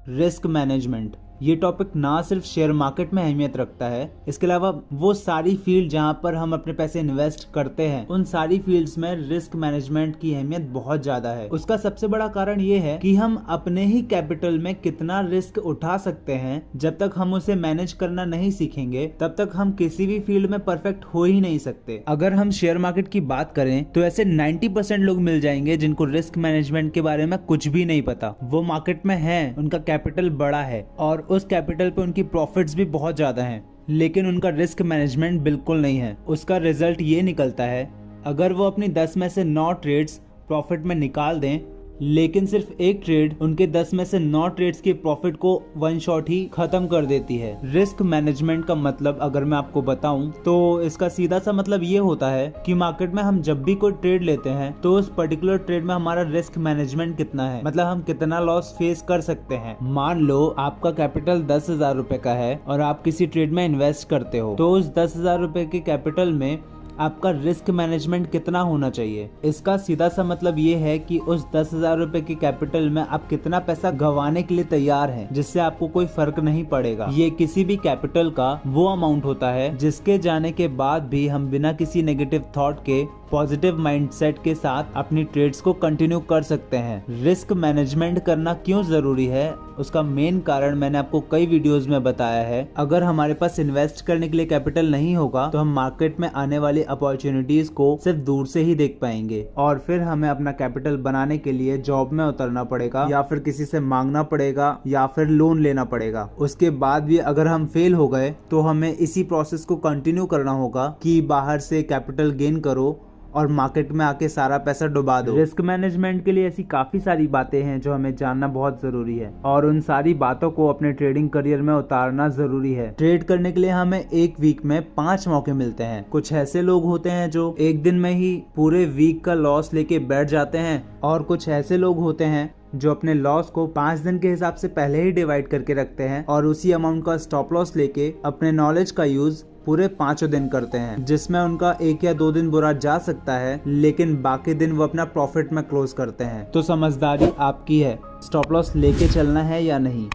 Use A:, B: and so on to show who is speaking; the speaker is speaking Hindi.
A: Risk management. ये टॉपिक ना सिर्फ शेयर मार्केट में अहमियत रखता है, इसके अलावा वो सारी फील्ड जहाँ पर हम अपने पैसे इन्वेस्ट करते हैं उन सारी फील्ड्स में रिस्क मैनेजमेंट की अहमियत बहुत ज्यादा है। उसका सबसे बड़ा कारण ये है कि हम अपने ही कैपिटल में कितना रिस्क उठा सकते हैं। जब तक हम उसे मैनेज करना नहीं सीखेंगे तब तक हम किसी भी फील्ड में परफेक्ट हो ही नहीं सकते। अगर हम शेयर मार्केट की बात करें तो ऐसे 90% लोग मिल जाएंगे जिनको रिस्क मैनेजमेंट के बारे में कुछ भी नहीं पता। वो मार्केट में हैं, उनका कैपिटल बड़ा है और उस कैपिटल पे उनकी प्रॉफिट्स भी बहुत ज्यादा हैं, लेकिन उनका रिस्क मैनेजमेंट बिल्कुल नहीं है। उसका रिजल्ट ये निकलता है, अगर वो अपनी 10 में से 9 ट्रेड्स प्रॉफिट में निकाल दें, लेकिन सिर्फ एक ट्रेड उनके 10 में से 9 ट्रेड्स के प्रॉफिट को वन शॉट ही खत्म कर देती है। रिस्क मैनेजमेंट का मतलब अगर मैं आपको बताऊं तो इसका सीधा सा मतलब ये होता है कि मार्केट में हम जब भी कोई ट्रेड लेते हैं तो उस पर्टिकुलर ट्रेड में हमारा रिस्क मैनेजमेंट कितना है, मतलब हम कितना लॉस फेस कर सकते हैं। मान लो आपका कैपिटल 10,000 रुपए का है और आप किसी ट्रेड में इन्वेस्ट करते हो, तो उस 10,000 रुपए के कैपिटल में आपका रिस्क मैनेजमेंट कितना होना चाहिए। इसका सीधा सा मतलब ये है कि उस 10,000 रुपए के कैपिटल में आप कितना पैसा गंवाने के लिए तैयार हैं, जिससे आपको कोई फर्क नहीं पड़ेगा। ये किसी भी कैपिटल का वो अमाउंट होता है जिसके जाने के बाद भी हम बिना किसी नेगेटिव थॉट के पॉजिटिव माइंडसेट के साथ अपनी ट्रेड्स को कंटिन्यू कर सकते हैं। रिस्क मैनेजमेंट करना क्यों जरूरी है, उसका मेन कारण मैंने आपको कई वीडियोस में बताया है। अगर हमारे पास इन्वेस्ट करने के लिए कैपिटल नहीं होगा तो हम मार्केट में आने वाली अपॉर्चुनिटीज को सिर्फ दूर से ही देख पाएंगे और फिर हमें अपना कैपिटल बनाने के लिए जॉब में उतरना पड़ेगा या फिर किसी से मांगना पड़ेगा या फिर लोन लेना पड़ेगा। उसके बाद भी अगर हम फेल हो गए तो हमें इसी प्रोसेस को कंटिन्यू करना होगा कि बाहर से कैपिटल गेन करो और मार्केट में आके सारा पैसा डुबा दो। रिस्क मैनेजमेंट के लिए ऐसी काफी सारी बातें हैं जो हमें जानना बहुत जरूरी है और उन सारी बातों को अपने ट्रेडिंग करियर में उतारना जरूरी है। ट्रेड करने के लिए हमें एक वीक में 5 मौके मिलते हैं। कुछ ऐसे लोग होते हैं जो एक दिन में ही पूरे वीक का लॉस लेके बैठ जाते हैं और कुछ ऐसे लोग होते हैं जो अपने लॉस को 5 दिन के हिसाब से पहले ही डिवाइड करके रखते हैं और उसी अमाउंट का स्टॉप लॉस लेके अपने नॉलेज का यूज पूरे 5 दिन करते हैं, जिसमें उनका 1 या 2 दिन बुरा जा सकता है लेकिन बाकी दिन वो अपना प्रॉफिट में क्लोज करते हैं। तो समझदारी आपकी है, स्टॉप लॉस लेके चलना है या नहीं।